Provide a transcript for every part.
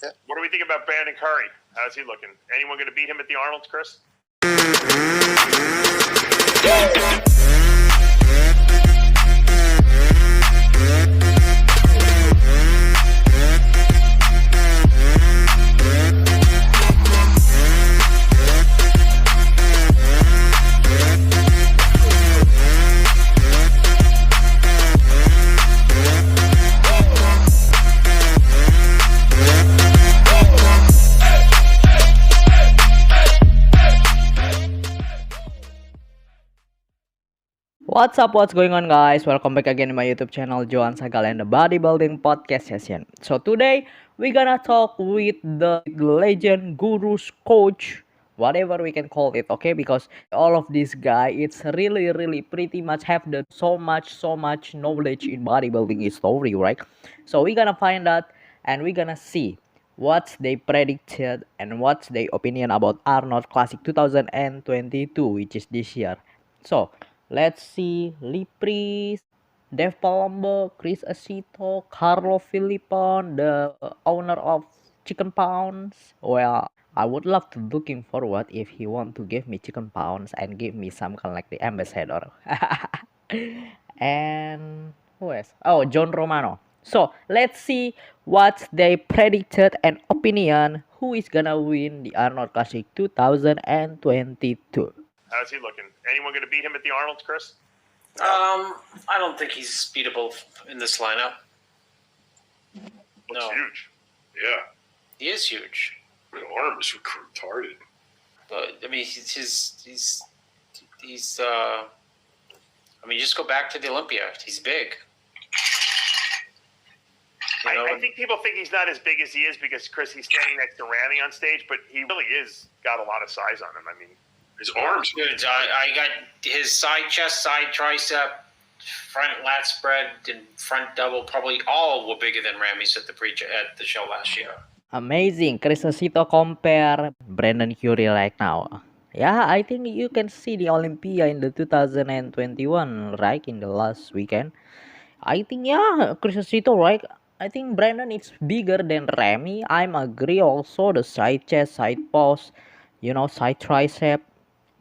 Yeah. What do we think about Brandon Curry? How's he looking? Anyone going to beat him at the Arnold, Chris? What's up, what's going on, guys? Welcome back again in my YouTube channel, Joan and the bodybuilding podcast session. So today we're gonna talk with the legend, gurus, coach, whatever we can call it, okay? Because all of this guy, it's really pretty much have the so much knowledge in bodybuilding story, right? So we're gonna find out and we're gonna see what's they predicted and what's their opinion about Arnold Classic 2022, which is this year. So let's see Lipris, Dev Palumbo, Chris Aceto, Carlo Filippone, the owner of Chicken Pounds. Well, I would love to looking forward if he want to give me chicken pounds and give me some kind of like the ambassador. And who else? Oh, John Romano. So let's see what they predicted and opinion who is gonna win the Arnold Classic 2022. How's he looking? Anyone going to beat him at the Arnold, Chris? I don't think he's beatable in this lineup. Looks huge. Yeah. He is huge. The arm is retarded. But I mean, he's I mean, just go back to the Olympia. He's big. I think people think he's not as big as he is because, Chris, he's standing next to Ramy on stage, but he really is got a lot of size on him. I mean, his arms. Good. I got his side chest, side tricep, front lat spread, and front double. Probably all were bigger than Ramy's at the show last year. Amazing. Chris Aceto compare Brandon Curry right now. Yeah, I think you can see the Olympia in the 2021, right? In the last weekend. I think, yeah, Chris Aceto, right? I think Brandon is bigger than Ramy. I'm agree also. The side chest, side pose, side tricep.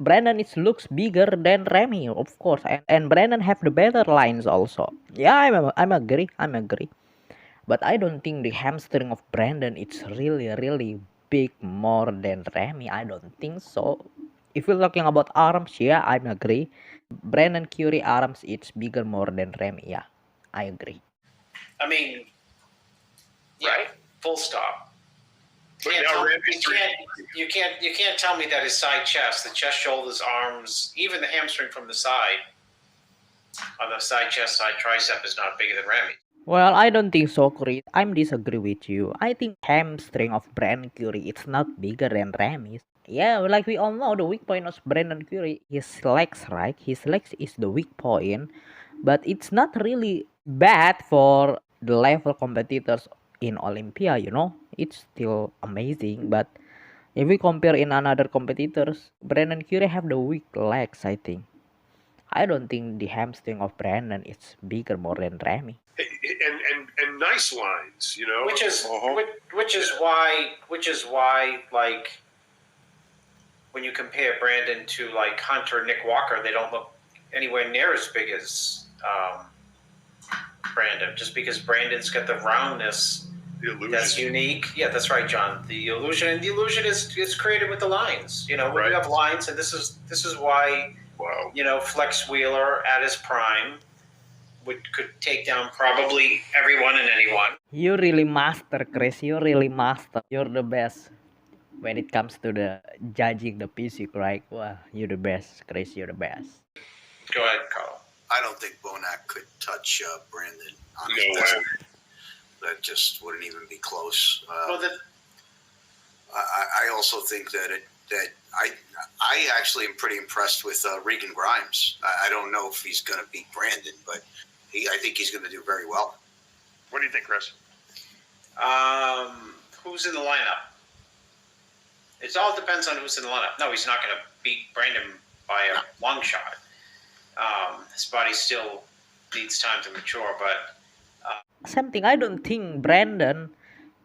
Brandon looks bigger than Ramy, of course, and Brandon have the better lines also. Yeah, I'm agree. But I don't think the hamstring of Brandon it's really big more than Ramy. I don't think so. If we're talking about arms, yeah, I'm agree. Brandon Curry arms it's bigger more than Ramy. Yeah, I agree. I mean, yeah, right? Full stop. But You can't tell me that his side chest, the chest, shoulders, arms, even the hamstring from the side on the side chest, side tricep is not bigger than Ramy. Well, I don't think so, Chris. I'm disagree with you. I think hamstring of Brandon Curry it's not bigger than Ramy's. Yeah, like we all know, the weak point of Brandon Curry, his legs, right? His legs is the weak point, but it's not really bad for the level competitors in Olympia, It's still amazing, but if we compare in another competitors, Brandon Curry have the weak legs, I think. I don't think the hamstring of Brandon is bigger more than Ramy. And nice lines, Which is why like when you compare Brandon to like Hunter, Nick Walker, they don't look anywhere near as big as Brandon. Just because Brandon's got the roundness. The illusion. That's unique. Yeah, that's right, John. The illusion is created with the lines. When right. you have lines, and this is why. Wow. Flex Wheeler at his prime could take down probably everyone and anyone. You really master, Chris. You really master. You're the best when it comes to the judging the physique, right? Wow, you're the best, Chris. You're the best. Go ahead, Carlo. I don't think Bonac could touch Brandon. No way. That just wouldn't even be close. I also think that I actually am pretty impressed with Regan Grimes. I don't know if he's going to beat Brandon, but I think he's going to do very well. What do you think, Chris? Who's in the lineup? It all depends on who's in the lineup. No, he's not going to beat Brandon by a long shot. His body still needs time to mature, but Same thing. I don't think Brandon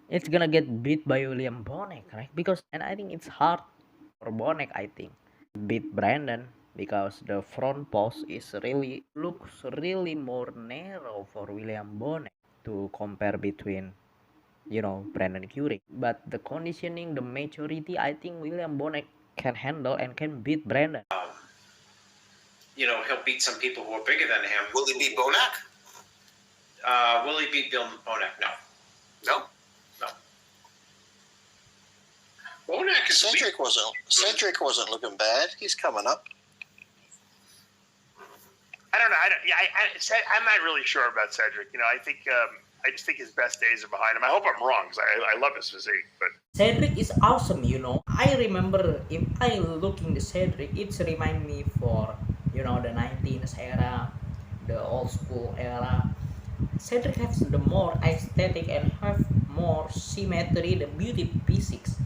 it's gonna get beat by William Bonek, right? Because and I think it's hard for Bonek, I think, beat Brandon because the front post is really looks really more narrow for William Bonek to compare between Brandon Curry. But the conditioning, the maturity, I think William Bonek can handle and can beat Brandon. He'll beat some people who are bigger than him. Will he beat Bonak? Will he beat Bill Bonek? No. No. Bonak is Cedric wasn't looking bad. He's coming up. I don't know. I'm not really sure about Cedric. I think I just think his best days are behind him. I hope I'm wrong because I love his physique. But Cedric is awesome, I remember if I looking the Cedric, it's remind me for the 19th era, the old school era. Cedric has the more aesthetic and have more symmetry, the beauty physics,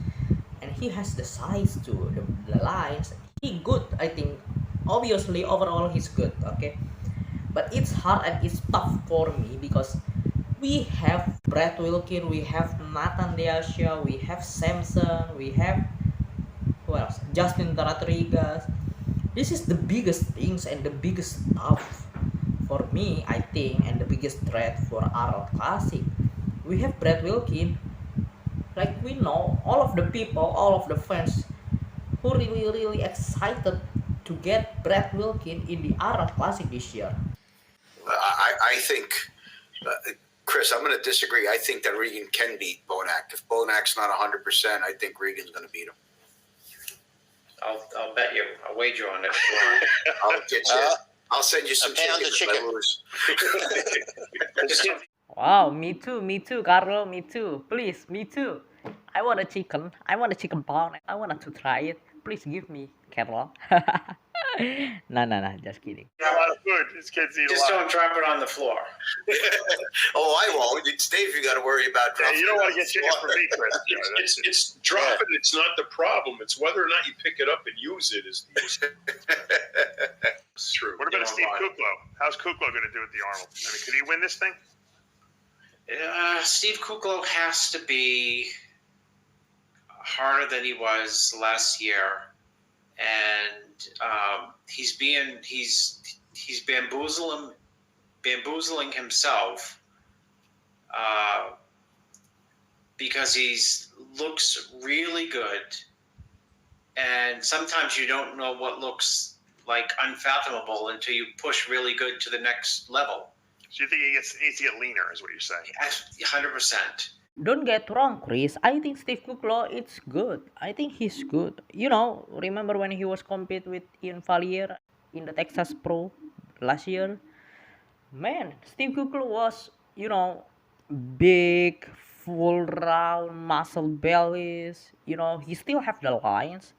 and he has the size too, the lines. He good, I think. Obviously, overall he's good. Okay, but it's hard and it's tough for me because we have Brad Wilkin, we have Nathan Deasha, we have Samson, we have who else? Justin Rodriguez. This is the biggest things and the biggest stuff for me, I think, and the biggest threat for Arnold Classic. We have Brad Wilkin. Like we know, all of the people, all of the fans who really excited to get Brad Wilkin in the Arnold Classic this year. I think, Chris, I'm going to disagree. I think that Regan can beat Bonak. If Bonak's not 100%, I think Regan's going to beat him. I'll bet you. I'll wager on it. I'll get you. I'll send you some chicken. Wow, me too, Carlo, me too. Please, me too. I want a chicken pound. I want to try it. Please give me, Carlo. Nah, just kidding. a lot of food. These kids eat a Just lot. don't drop it on the floor. Oh, I won't. It's Dave you got to worry about. Yeah, you don't want to get chicken from me, Chris. It's dropping. It's not the problem. It's whether or not you pick it up and use it is the issue. It's true. What about Steve Kuklo? How's Kuklo going to do at the Arnold? I mean, could he win this thing? Steve Kuklo has to be harder than he was last year, and he's bamboozling himself because he's looks really good, and sometimes you don't know what looks like unfathomable until you push really good to the next level. So you think he needs to get leaner, is what you're saying? 100%. Don't get wrong, Chris. I think Steve Kuklo it's good. I think he's good. Remember when he was compete with Ian Valier in the Texas Pro last year? Man, Steve Kuklo was, big, full round, muscle bellies. He still have the lines.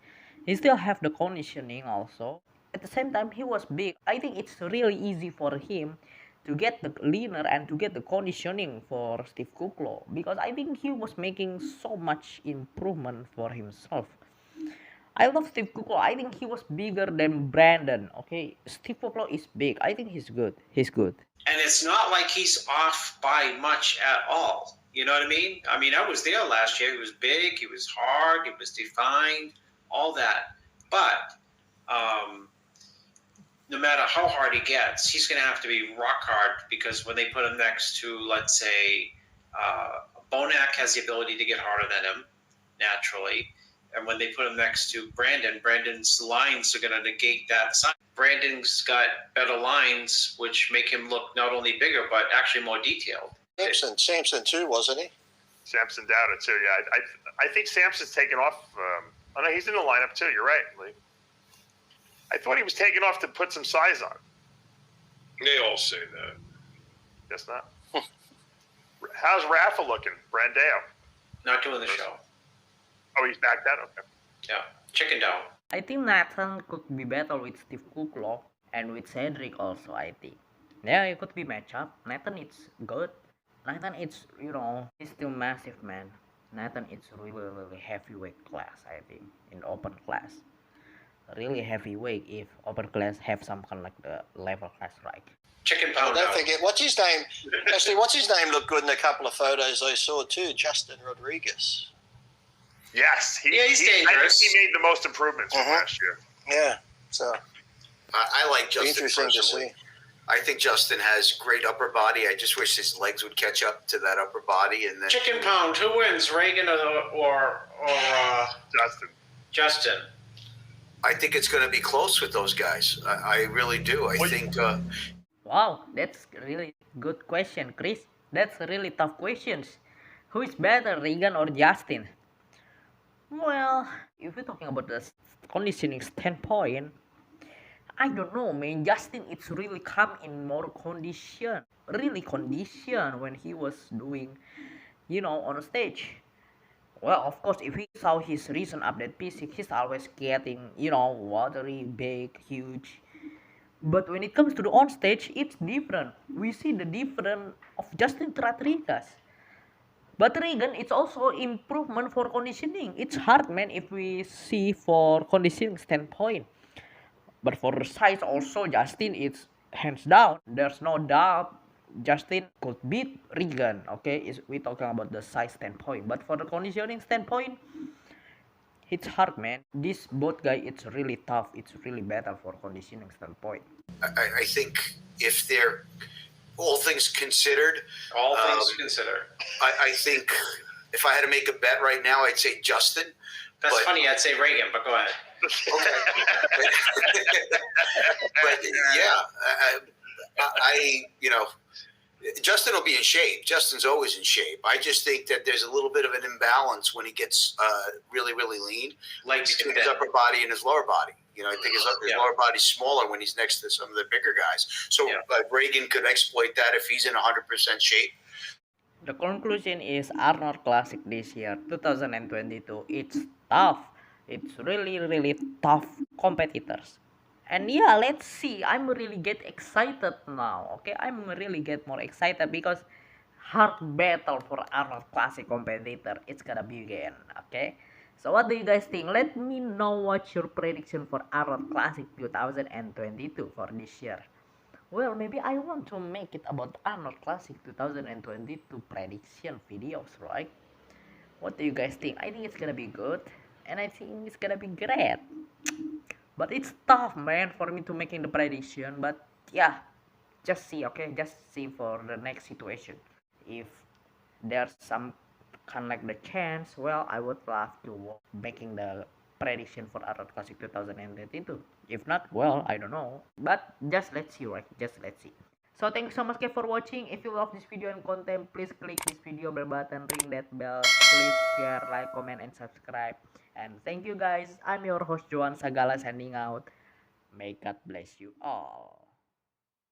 He still have the conditioning also. At the same time, he was big. I think it's really easy for him to get the leaner and to get the conditioning for Steve Kuklo because I think he was making so much improvement for himself. I love Steve Kuklo. I think he was bigger than Brandon. Okay, Steve Kuklo is big. I think he's good. And it's not like he's off by much at all. You know what I mean? I mean, I was there last year. He was big. He was hard. He was defined. All that. But no matter how hard he gets, he's going to have to be rock hard because when they put him next to, let's say, Bonak has the ability to get harder than him, naturally. And when they put him next to Brandon's lines are going to negate that side. Brandon's got better lines, which make him look not only bigger, but actually more detailed. Samson too, wasn't he? Samson doubted too. Yeah, I think Samson's taken off. Oh no, he's in the lineup too. You're right, Lee. I thought he was taking off to put some size on. They all say that. Guess not. How's Rafa looking? Brandeo? Not doing the show. Oh, he's back then? Okay. Yeah, chicken down. I think Nathan could be better with Steve Kuklo and with Cedric also, I think. Yeah, it could be matchup. Nathan is good. Nathan is, he's still massive, man. Nathan is really heavyweight class, I think, in the open class. really heavyweight if upper class have some kind of like the level class, right? Chicken Oh, pound. don't out. forget, what's his name? Actually, what's his name looked good in a couple of photos I saw too. Justin Rodriguez. Yes, Yeah, he's I think dangerous. he made the most improvements from Mhm. last year. Yeah. So I like Justin interesting to personally. see. I think Justin has great upper body. I just wish his legs would catch up to that upper body. And then Chicken pound. Who wins, Reagan or Justin. Justin? I think it's going to be close with those guys. I really do. I think Wow, that's really good question, Chris. That's really tough questions. Who is better, Regan or Justin? Well, if we're talking about the conditioning standpoint, I don't know, man. Justin, it's really come in more condition, really condition when he was doing, on stage. Well, of course, if we saw his recent update PC, he's always getting, watery, big, huge. But when it comes to the on stage, it's different. We see the difference of Justin Rodriguez. But Regan, it's also improvement for conditioning. It's hard, man, if we see for conditioning standpoint. But for the size also, Justin, it's hands down. There's no doubt Justin could beat Regan. Okay, we talking about the size standpoint. But for the conditioning standpoint, it's hard, man. This both guy, it's really tough. It's really better for conditioning standpoint. I think if they're all things considered, All things considered. I think if I had to make a bet right now, I'd say Justin. That's But- funny. I'd say Reagan, but go ahead. Okay. But yeah, Justin will be in shape. Justin's always in shape. I just think that there's a little bit of an imbalance when he gets really, really lean Legs too between his thin. upper body and his lower body. I think his Yeah. lower body's smaller when he's next to some of the bigger guys. So Yeah. Reagan could exploit that if he's in 100% shape. The conclusion is Arnold Classic this year, 2022. It's tough. It's really, really tough competitors. And yeah, let's see. I'm really get excited now. Okay, I'm really get more excited because hard battle for Arnold Classic competitor. It's gonna be again. Okay. So what do you guys think? Let me know what's your prediction for Arnold Classic 2022 for this year. Well, maybe I want to make it about Arnold Classic 2022 prediction videos, right? What do you guys think? I think it's gonna be good, and I think it's gonna be great. But it's tough, man, for me to making the prediction. But yeah, just see, okay? Just see for the next situation. If there's some kind of like the chance, well, I would love to making the prediction for Arnold Classic 2022. If not, well, I don't know. But just let's see, right? Just let's see. So thank you so much guys for watching. If you love this video and content, please click this video bell button, ring that bell, please share, like, comment, and subscribe. And thank you guys. I'm your host Joan Sagala signing out. May God bless you all.